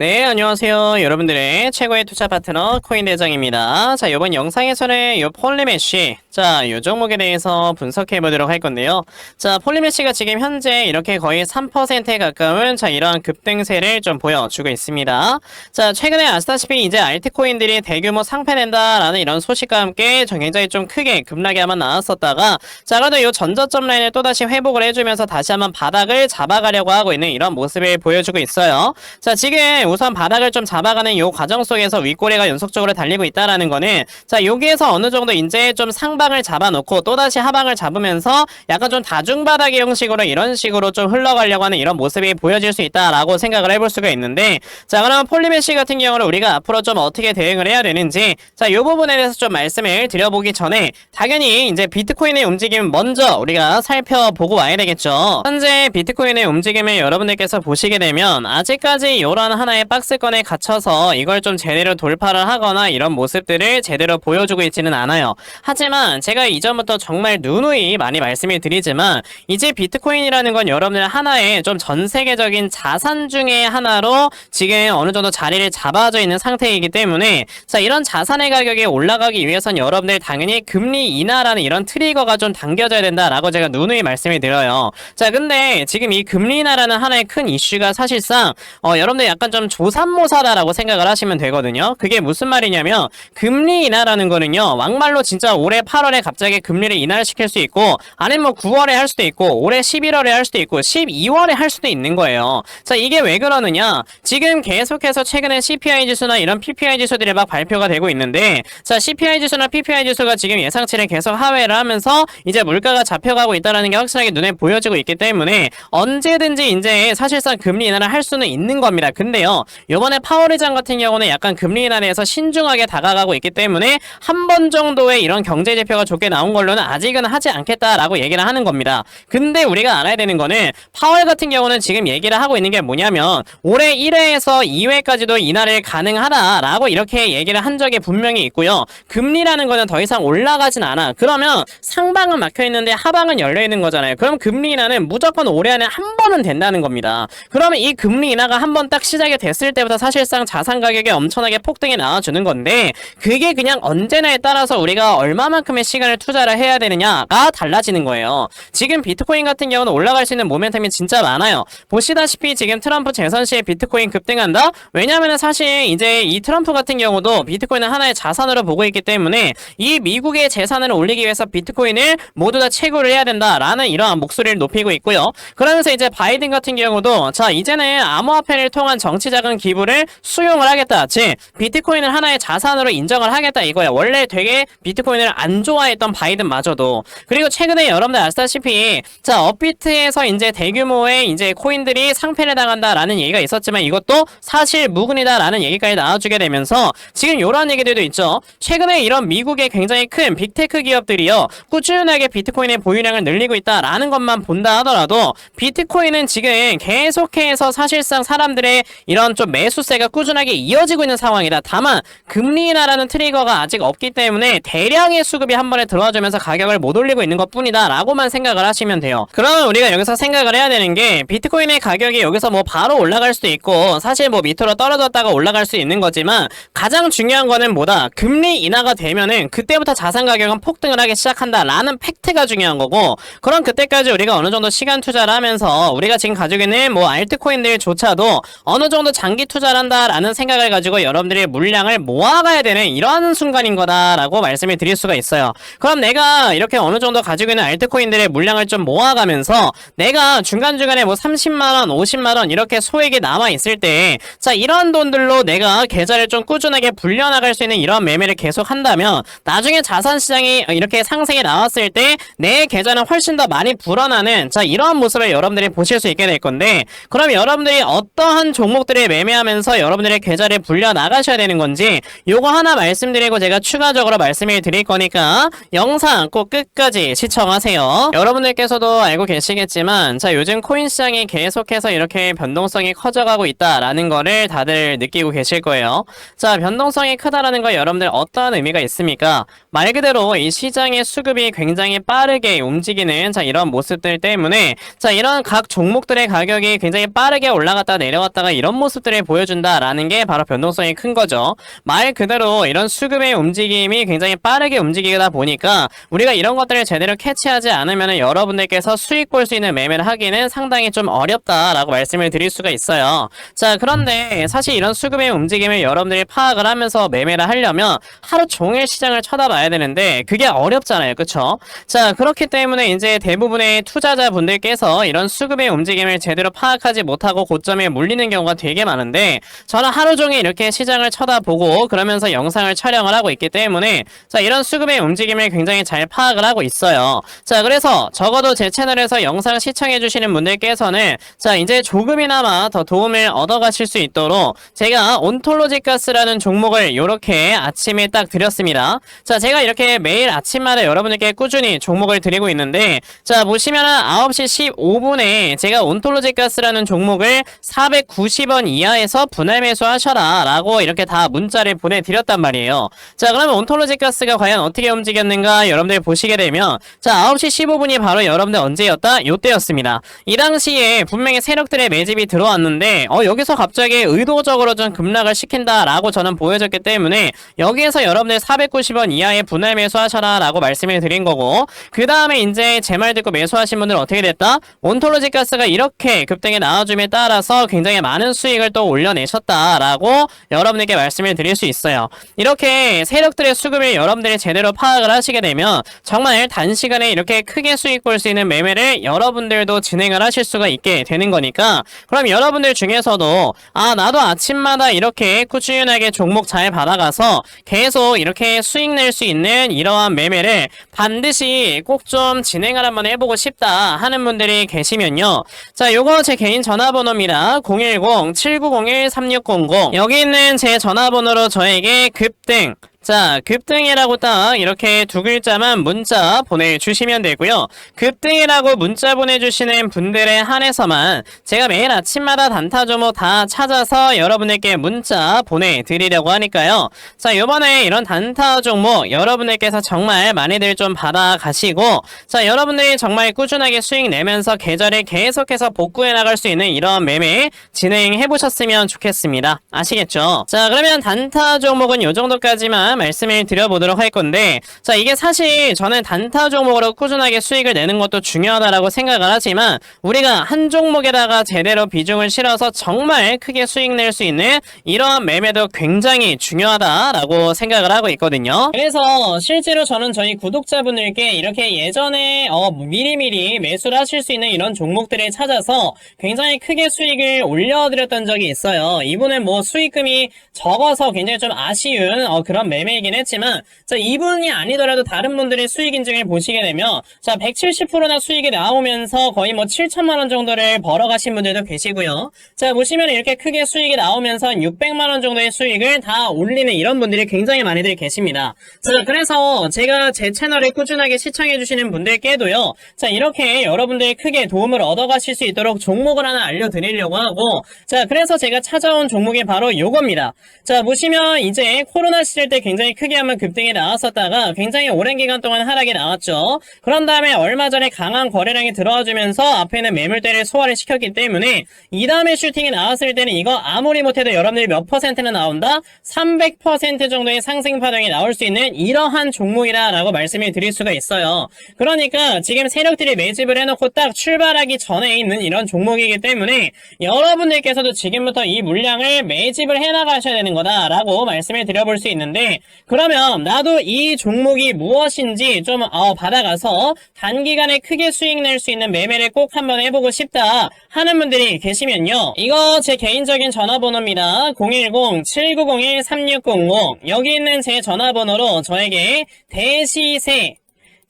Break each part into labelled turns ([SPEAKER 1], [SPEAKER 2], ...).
[SPEAKER 1] 네, 안녕하세요. 여러분들의 최고의 투자 파트너 코인대장입니다. 자, 이번 영상에서는 이 폴리메쉬, 이 종목에 대해서 분석해 보도록 할 건데요. 자, 폴리메쉬가 지금 현재 이렇게 거의 3%에 가까운 이러한 급등세를 좀 보여주고 있습니다. 자, 최근에 아시다시피 이제 알트코인들이 대규모 상패된다라는 이런 소식과 함께 굉장히 좀 크게 급락이 한번 나왔었다가 그래도 이 전저점 라인을 또다시 회복을 해주면서 다시 한번 바닥을 잡아가려고 하고 있는 이런 모습을 보여주고 있어요. 자, 지금 우선 바닥을 좀 잡아가는 요 과정 속에서 윗꼬리가 연속적으로 달리고 있다라는 거는 여기에서 어느 정도 이제 좀 상방을 잡아놓고 또다시 하방을 잡으면서 약간 좀 다중바닥의 형식으로 이런 식으로 좀 흘러가려고 하는 이런 모습이 보여질 수 있다라고 생각을 해볼 수가 있는데, 그러면 폴리메쉬 같은 경우는 우리가 앞으로 좀 어떻게 대응을 해야 되는지 요 부분에 대해서 좀 말씀을 드려보기 전에 당연히 이제 비트코인의 움직임 먼저 우리가 살펴보고 와야 되겠죠. 현재 비트코인의 움직임을 여러분들께서 보시게 되면 아직까지 이런 하나의 박스권에 갇혀서 이걸 좀 제대로 돌파를 하거나 이런 모습들을 제대로 보여주고 있지는 않아요. 하지만 제가 이전부터 정말 누누이 많이 말씀을 드리지만 이제 비트코인이라는 건 여러분들 하나의 좀 전 세계적인 자산 중에 하나로 지금 어느 정도 자리를 잡아져 있는 상태이기 때문에 이런 자산의 가격이 올라가기 위해선 여러분들 당연히 금리 인하라는 이런 트리거가 좀 당겨져야 된다라고 제가 누누이 말씀을 드려요. 근데 지금 이 금리 인하라는 하나의 큰 이슈가 사실상 여러분들 약간 좀 조삼모사다라고 생각을 하시면 되거든요. 그게 무슨 말이냐면 금리 인하라는 거는요, 막말로 진짜 올해 8월에 갑자기 금리를 인하를 시킬 수 있고, 아니면 뭐 9월에 할 수도 있고, 올해 11월에 할 수도 있고, 12월에 할 수도 있는 거예요. 이게 왜 그러느냐? 지금 계속해서 최근에 CPI 지수나 이런 PPI 지수들이 막 발표가 되고 있는데, CPI 지수나 PPI 지수가 지금 예상치를 계속 하회를 하면서 이제 물가가 잡혀가고 있다는 게 확실하게 눈에 보여지고 있기 때문에 언제든지 이제 사실상 금리 인하를 할 수는 있는 겁니다. 근데요, 요번에 파월 의장 같은 경우는 약간 금리 인하에 대해서 신중하게 다가가고 있기 때문에 한 번 정도의 이런 경제 지표가 좋게 나온 걸로는 아직은 하지 않겠다라고 얘기를 하는 겁니다. 근데 우리가 알아야 되는 거는 파월 같은 경우는 지금 얘기를 하고 있는 게 뭐냐면 올해 1회에서 2회까지도 인하를 가능하다라고 이렇게 얘기를 한 적이 분명히 있고요. 금리라는 거는 더 이상 올라가진 않아. 그러면 상방은 막혀 있는데 하방은 열려 있는 거잖아요. 그럼 금리 인하는 무조건 올해 안에 한 번은 된다는 겁니다. 그러면 이 금리 인하가 한 번 딱 시작이 됐을 때부터 사실상 자산 가격이 엄청나게 폭등이 나와주는 건데, 그게 그냥 언제나에 따라서 우리가 얼마만큼의 시간을 투자를 해야 되느냐가 달라지는 거예요. 지금 비트코인 같은 경우는 올라갈 수 있는 모멘텀이 진짜 많아요. 보시다시피 지금 트럼프 재선 시에 비트코인 급등한다? 왜냐면은 사실 이제 이 트럼프 같은 경우도 비트코인을 하나의 자산으로 보고 있기 때문에 이 미국의 재산을 올리기 위해서 비트코인을 모두 다 채굴을 해야 된다라는 이러한 목소리를 높이고 있고요. 그러면서 이제 바이든 같은 경우도 이제는 암호화폐를 통한 정치자금 기부를 수용을 하겠다. 즉 비트코인을 하나의 자산으로 인정을 하겠다 이거야. 원래 되게 비트코인을 안 좋아했던 바이든마저도. 그리고 최근에 여러분들 아시다시피 업비트에서 이제 대규모의 이제 코인들이 상패를 당한다라는 얘기가 있었지만 이것도 사실 무근이다라는 얘기까지 나와주게 되면서 지금 이런 얘기들도 있죠. 최근에 이런 미국의 굉장히 큰 빅테크 기업들이요, 꾸준하게 비트코인의 보유량을 늘리고 있다라는 것만 본다 하더라도 비트코인은 지금 계속해서 사실상 사람들의 이런 좀 매수세가 꾸준하게 이어지고 있는 상황이다. 다만 금리 인하라는 트리거가 아직 없기 때문에 대량의 수급이 한 번에 들어와주면서 가격을 못 올리고 있는 것 뿐이다 라고만 생각을 하시면 돼요. 그러면 우리가 여기서 생각을 해야 되는 게, 비트코인의 가격이 여기서 뭐 바로 올라갈 수도 있고 사실 뭐 밑으로 떨어졌다가 올라갈 수 있는 거지만 가장 중요한 거는 뭐다? 금리 인하가 되면은 그때부터 자산 가격은 폭등을 하기 시작한다 라는 팩트가 중요한 거고, 그럼 그때까지 우리가 어느 정도 시간 투자를 하면서 우리가 지금 가지고 있는 뭐 알트코인들조차도 어느 정도 장기 투자를 한다라는 생각을 가지고 여러분들이 물량을 모아가야 되는 이런 순간인 거다라고 말씀을 드릴 수가 있어요. 그럼 내가 이렇게 어느 정도 가지고 있는 알트코인들의 물량을 좀 모아가면서 내가 중간중간에 뭐 30만원, 50만원 이렇게 소액이 남아있을 때 이런 돈들로 내가 계좌를 좀 꾸준하게 불려나갈 수 있는 이런 매매를 계속 한다면 나중에 자산시장이 이렇게 상승이 나왔을 때 내 계좌는 훨씬 더 많이 불어나는 이런 모습을 여러분들이 보실 수 있게 될 건데, 그럼 여러분들이 어떠한 종목들을 매매하면서 여러분들의 계좌를 불려 나가셔야 되는 건지 요거 하나 말씀드리고 제가 추가적으로 말씀을 드릴 거니까 있으니까 영상 꼭 끝까지 시청하세요. 여러분들께서도 알고 계시겠지만 자 요즘 코인 시장이 계속해서 이렇게 변동성이 커져가고 있다라는 거를 다들 느끼고 계실 거예요. 자 변동성이 크다라는 거 여러분들 어떠한 의미가 있습니까? 말 그대로 이 시장의 수급이 굉장히 빠르게 움직이는 자 이런 모습들 때문에 자 이런 각 종목들의 가격이 굉장히 빠르게 올라갔다 내려갔다가 이런 모습들을 보여준다라는 게 바로 변동성이 큰 거죠. 말 그대로 이런 수급의 움직임이 굉장히 빠르게 움직이다 보니까 우리가 이런 것들을 제대로 캐치하지 않으면 여러분들께서 수익 볼 수 있는 매매를 하기는 상당히 좀 어렵다라고 말씀을 드릴 수가 있어요. 자 그런데 사실 이런 수급의 움직임을 여러분들이 파악을 하면서 매매를 하려면 하루 종일 시장을 쳐다봐야 되는데 그게 어렵잖아요. 그쵸? 자 그렇기 때문에 이제 대부분의 투자자분들께서 이런 수급의 움직임을 제대로 파악하지 못하고 고점에 몰리는 경우가 되게 많은데 저는 하루 종일 이렇게 시장을 쳐다보고 그러면서 영상을 촬영을 하고 있기 때문에 자 이런 수급의 움직임을 굉장히 잘 파악을 하고 있어요. 자 그래서 적어도 제 채널에서 영상 시청해 주시는 분들께서는 자 이제 조금이나마 더 도움을 얻어가실 수 있도록 제가 온톨로지 가스라는 종목을 이렇게 아침에 딱 드렸습니다. 자 제가 이렇게 매일 아침마다 여러분들께 꾸준히 종목을 드리고 있는데 자 보시면은 9시 15분에 제가 온톨로지 가스라는 종목을 490원 이하에서 분할 매수하셔라 라고 이렇게 다 문자를 보내드렸단 말이에요. 자 그러면 온톨로지 가스가 과연 어떻게 움직였는가 여러분들 보시게 되면 자 9시 15분이 바로 여러분들 언제였다? 요때였습니다. 이 당시에 분명히 세력들의 매집이 들어왔는데 여기서 갑자기 의도적으로 좀 급락을 시킨다 라고 저는 보여졌기 때문에 여기에서 여러분들 490원 이하에 분할 매수하셔라 라고 말씀을 드린 거고 그 다음에 이제 제 말 듣고 매수하신 분들은 어떻게 됐다? 온톨로지 가스가 이렇게 급등에 나와줌에 따라서 굉장히 많은 수익을 또 올려내셨다라고 여러분에게 말씀을 드릴 수 있어요. 이렇게 세력들의 수급을 여러분들이 제대로 파악을 하시게 되면 정말 단시간에 이렇게 크게 수익 볼 수 있는 매매를 여러분들도 진행을 하실 수가 있게 되는 거니까 그럼 여러분들 중에서도 나도 아침마다 이렇게 꾸준하게 종목 잘 받아가서 계속 이렇게 수익 낼 수 있는 이러한 매매를 반드시 꼭 좀 진행을 한번 해보고 싶다 하는 분들이 계시면요. 자 요거 제 개인 전화번호입니다. 010-7901-3600 여기 있는 제 전화번호로 저에게 급등 자 급등이라고 딱 이렇게 두 글자만 문자 보내주시면 되고요. 급등이라고 문자 보내주시는 분들에 한해서만 제가 매일 아침마다 단타 종목 다 찾아서 여러분들께 문자 보내드리려고 하니까요. 자 요번에 이런 단타 종목 여러분들께서 정말 많이들 좀 받아가시고 자 여러분들이 정말 꾸준하게 수익 내면서 계좌를 계속해서 복구해 나갈 수 있는 이런 매매 진행해 보셨으면 좋겠습니다. 아시겠죠? 자 그러면 단타 종목은 요 정도까지만 말씀을 드려보도록 할 건데 자 이게 사실 저는 단타 종목으로 꾸준하게 수익을 내는 것도 중요하다라고 생각을 하지만 우리가 한 종목에다가 제대로 비중을 실어서 정말 크게 수익 낼 수 있는 이러한 매매도 굉장히 중요하다라고 생각을 하고 있거든요. 그래서 실제로 저는 저희 구독자분들께 이렇게 예전에 미리미리 매수를 하실 수 있는 이런 종목들을 찾아서 굉장히 크게 수익을 올려드렸던 적이 있어요. 이분은 뭐 수익금이 적어서 굉장히 좀 아쉬운 그런 매매이긴 했지만 자 이분이 아니더라도 다른 분들의 수익 인증을 보시게 되면 자 170%나 수익이 나오면서 거의 뭐 7천만원 정도를 벌어가신 분들도 계시고요. 자 보시면 이렇게 크게 수익이 나오면서 600만원 정도의 수익을 다 올리는 이런 분들이 굉장히 많이들 계십니다. 자 그래서 제가 제 채널을 꾸준하게 시청해주시는 분들께도요 자 이렇게 여러분들이 크게 도움을 얻어가실 수 있도록 종목을 하나 알려드리려고 하고 자 그래서 제가 찾아온 종목이 바로 요겁니다. 자 보시면 이제 코로나 시절 때 굉장히 크게 한번 급등이 나왔었다가 굉장히 오랜 기간 동안 하락이 나왔죠. 그런 다음에 얼마 전에 강한 거래량이 들어와주면서 앞에는 매물대를 소화를 시켰기 때문에 이 다음에 슈팅이 나왔을 때는 이거 아무리 못해도 여러분들이 몇 퍼센트나 나온다? 300% 정도의 상승 파동이 나올 수 있는 이러한 종목이다 라고 말씀을 드릴 수가 있어요. 그러니까 지금 세력들이 매집을 해놓고 딱 출발하기 전에 있는 이런 종목이기 때문에 여러분들께서도 지금부터 이 물량을 매집을 해나가셔야 되는 거다 라고 말씀을 드려볼 수 있는데 그러면 나도 이 종목이 무엇인지 좀 받아가서 단기간에 크게 수익 낼 수 있는 매매를 꼭 한번 해보고 싶다 하는 분들이 계시면요. 이거 제 개인적인 전화번호입니다. 010-7901-3600 여기 있는 제 전화번호로 저에게 대시세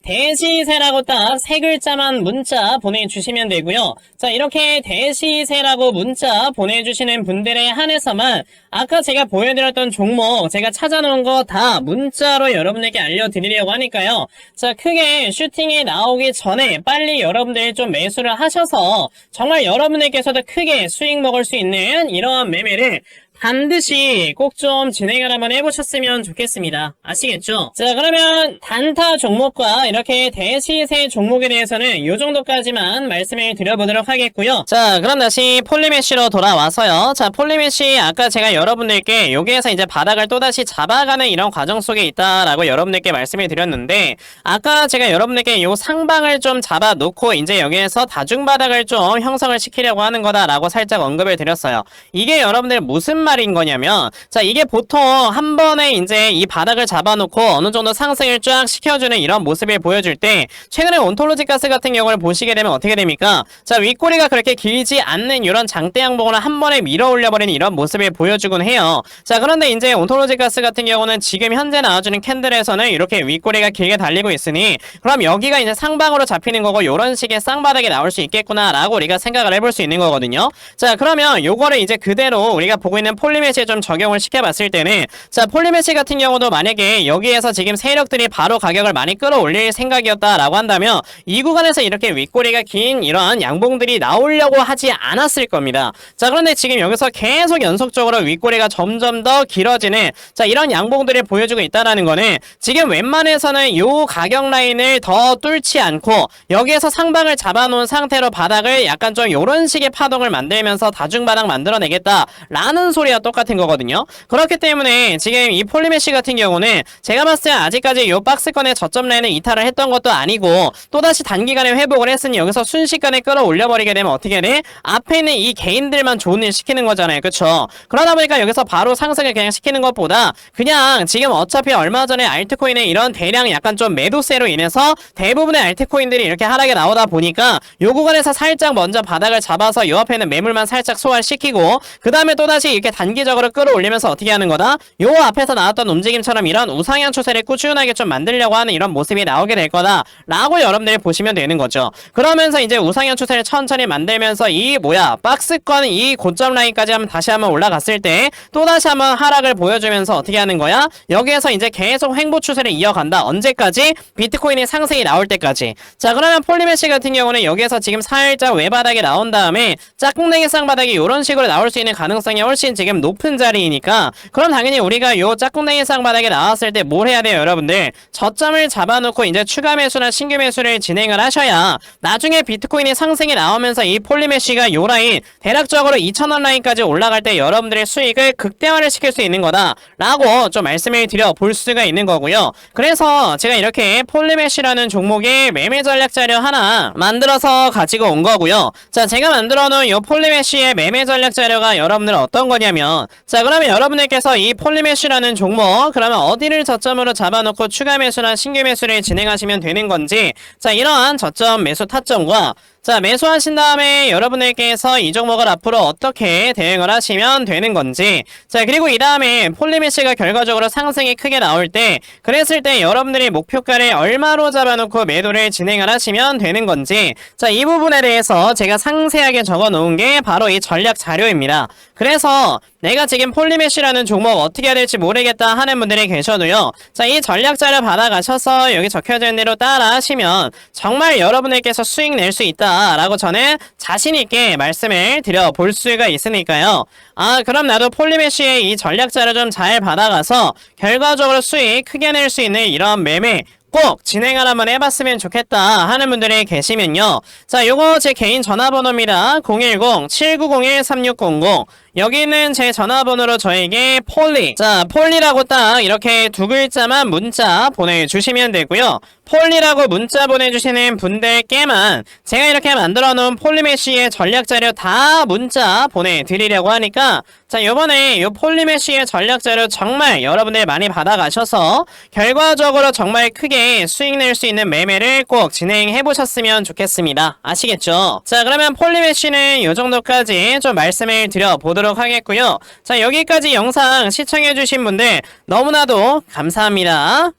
[SPEAKER 1] 대시세라고 딱 세 글자만 문자 보내주시면 되고요. 자, 이렇게 대시세라고 문자 보내주시는 분들에 한해서만 아까 제가 보여드렸던 종목 제가 찾아놓은 거 다 문자로 여러분에게 알려드리려고 하니까요. 자, 크게 슈팅이 나오기 전에 빨리 여러분들이 좀 매수를 하셔서 정말 여러분에게서도 크게 수익 먹을 수 있는 이러한 매매를 반드시 꼭 좀 진행을 한번 해보셨으면 좋겠습니다. 아시겠죠? 자, 그러면 단타 종목과 이렇게 대시세 종목에 대해서는 이 정도까지만 말씀을 드려보도록 하겠고요. 자, 그럼 다시 폴리메쉬로 돌아와서요. 자, 폴리메쉬 아까 제가 여러분들께 여기에서 이제 바닥을 또다시 잡아가는 이런 과정 속에 있다라고 여러분들께 말씀을 드렸는데, 아까 제가 여러분들께 요 상방을 좀 잡아놓고 이제 여기에서 다중바닥을 좀 형성을 시키려고 하는 거다라고 살짝 언급을 드렸어요. 이게 여러분들 무슨 말인 거냐면, 자, 이게 보통 한 번에 이제 이 바닥을 잡아놓고 어느 정도 상승을 쫙 시켜주는 이런 모습을 보여줄 때, 최근에 온톨로지 가스 같은 경우를 보시게 되면 어떻게 됩니까? 자, 윗꼬리가 그렇게 길지 않는 이런 장대 양봉을 한 번에 밀어 올려버리는 이런 모습을 보여주곤 해요. 자, 그런데 이제 온톨로지 가스 같은 경우는 지금 현재 나와주는 캔들에서는 이렇게 윗꼬리가 길게 달리고 있으니, 그럼 여기가 이제 상방으로 잡히는 거고 요런 식의 쌍바닥이 나올 수 있겠구나 라고 우리가 생각을 해볼 수 있는 거거든요. 자, 그러면 요거를 이제 그대로 우리가 보고 있는 폴리메시에 좀 적용을 시켜봤을 때는, 자, 폴리메시 같은 경우도 만약에 여기에서 지금 세력들이 바로 가격을 많이 끌어올릴 생각이었다라고 한다면 이 구간에서 이렇게 윗꼬리가 긴 이러한 양봉들이 나오려고 하지 않았을 겁니다. 자, 그런데 지금 여기서 계속 연속적으로 윗꼬리가 점점 더 길어지는, 자, 이런 양봉들을 보여주고 있다라는 거는 지금 웬만해서는 요 가격 라인을 더 뚫지 않고 여기에서 상방을 잡아놓은 상태로 바닥을 약간 좀 요런 식의 파동을 만들면서 다중바닥 만들어내겠다 라는 소리와 똑같은 거거든요. 그렇기 때문에 지금 이 폴리메시 같은 경우는 제가 봤을 때 아직까지 요 박스권의 저점 라인을 이탈을 했던 것도 아니고 또다시 단기간에 회복을 했으니 여기서 순식간에 끌어올려버리게 되면 어떻게 돼? 앞에 있는 이 개인들만 좋은 일 시키는 거잖아요. 그쵸? 그러다 보니까 여기서 바로 상승을 그냥 시키는 것보다 그냥 지금 어차피 얼마 전에 알트코인의 이런 대량 약간 좀 매도세로 인해서 대부분의 알트코인들이 이렇게 하락에 나오다 보니까 요 구간에서 살짝 먼저 바닥을 잡아서 요 앞에 있는 매물만 살짝 소화시키고 그 다음에 또다시 이렇게 단기적으로 끌어올리면서 어떻게 하는 거다? 요 앞에서 나왔던 움직임처럼 이런 우상향 추세를 꾸준하게 좀 만들려고 하는 이런 모습이 나오게 될 거다 라고 여러분들이 보시면 되는 거죠. 그러면서 이제 우상향 추세를 천천히 만들면서 이 박스권 이 고점 라인까지 다시 한번 올라갔을 때 또다시 한번 하락을 보여주면서 어떻게 하는 거야? 여기에서 이제 계속 횡보 추세를 이어간다. 언제까지? 비트코인의 상승이 나올 때까지. 자, 그러면 폴리메시 같은 경우는 여기에서 지금 살짝 외바닥이 나온 다음에 짝꿍댕이 쌍바닥이 이런 식으로 나올 수 있는 가능성이 훨씬 지금 높은 자리이니까, 그럼 당연히 우리가 요 짝꿍댕이 쌍바닥에 나왔을 때 뭘 해야 돼요, 여러분들? 저점을 잡아놓고 이제 추가 매수나 신규 매수를 진행을 하셔야 나중에 비트코인이 상승이 나오면서 이 폴리메시가 요 라인 대략적으로 2,000원 라인까지 올라갈 때 여러분들의 수익을 극대화를 시킬 수 있는 거다 라고 좀 말씀을 드려 볼 수가 있는 거고요. 그래서 제가 이렇게 폴리메시라는 종목의 매매 전략 자료 하나 만들어서 가지고 온 거고요. 자, 제가 만들어 놓은 요 폴리메시의 매매 전략 자료가 여러분들 어떤 거냐면, 자, 그러면 여러분들께서 이 폴리메시라는 종목 그러면 어디를 저점으로 잡아놓고 추가 매수나 신규 매수를 진행하시면 되는 건지, 자, 이러한 저점 매수 타점과, 자, 매수하신 다음에 여러분들께서 이 종목을 앞으로 어떻게 대응을 하시면 되는 건지, 자, 그리고 이 다음에 폴리메시가 결과적으로 상승이 크게 나올 때, 그랬을 때 여러분들이 목표가를 얼마로 잡아놓고 매도를 진행을 하시면 되는 건지, 자, 이 부분에 대해서 제가 상세하게 적어 놓은 게 바로 이 전략 자료입니다. 그래서 내가 지금 폴리메시라는 종목 어떻게 해야 될지 모르겠다 하는 분들이 계셔도요, 자, 이 전략 자료 받아가셔서 여기 적혀져 있는 대로 따라 하시면 정말 여러분들께서 수익 낼 수 있다 라고 저는 자신있게 말씀을 드려볼 수가 있으니까요. 아, 그럼 나도 폴리메시의 이 전략 자료 좀 잘 받아가서 결과적으로 수익 크게 낼 수 있는 이런 매매 꼭 진행을 한번 해봤으면 좋겠다 하는 분들이 계시면요, 자, 요거 제 개인 전화번호입니다. 010-7901-3600. 여기 있는 제 전화번호로 저에게 폴리, 자, 폴리라고 딱 이렇게 두 글자만 문자 보내주시면 되고요. 폴리라고 문자 보내주시는 분들께만 제가 이렇게 만들어 놓은 폴리메시의 전략 자료 다 문자 보내드리려고 하니까, 자, 요번에 요 폴리메시의 전략 자료 정말 여러분들 많이 받아가셔서 결과적으로 정말 크게 수익 낼 수 있는 매매를 꼭 진행해 보셨으면 좋겠습니다. 아시겠죠? 자, 그러면 폴리메시는 요 정도까지 좀 말씀을 드려보도록 하겠고요. 자, 여기까지 영상 시청해주신 분들 너무나도 감사합니다.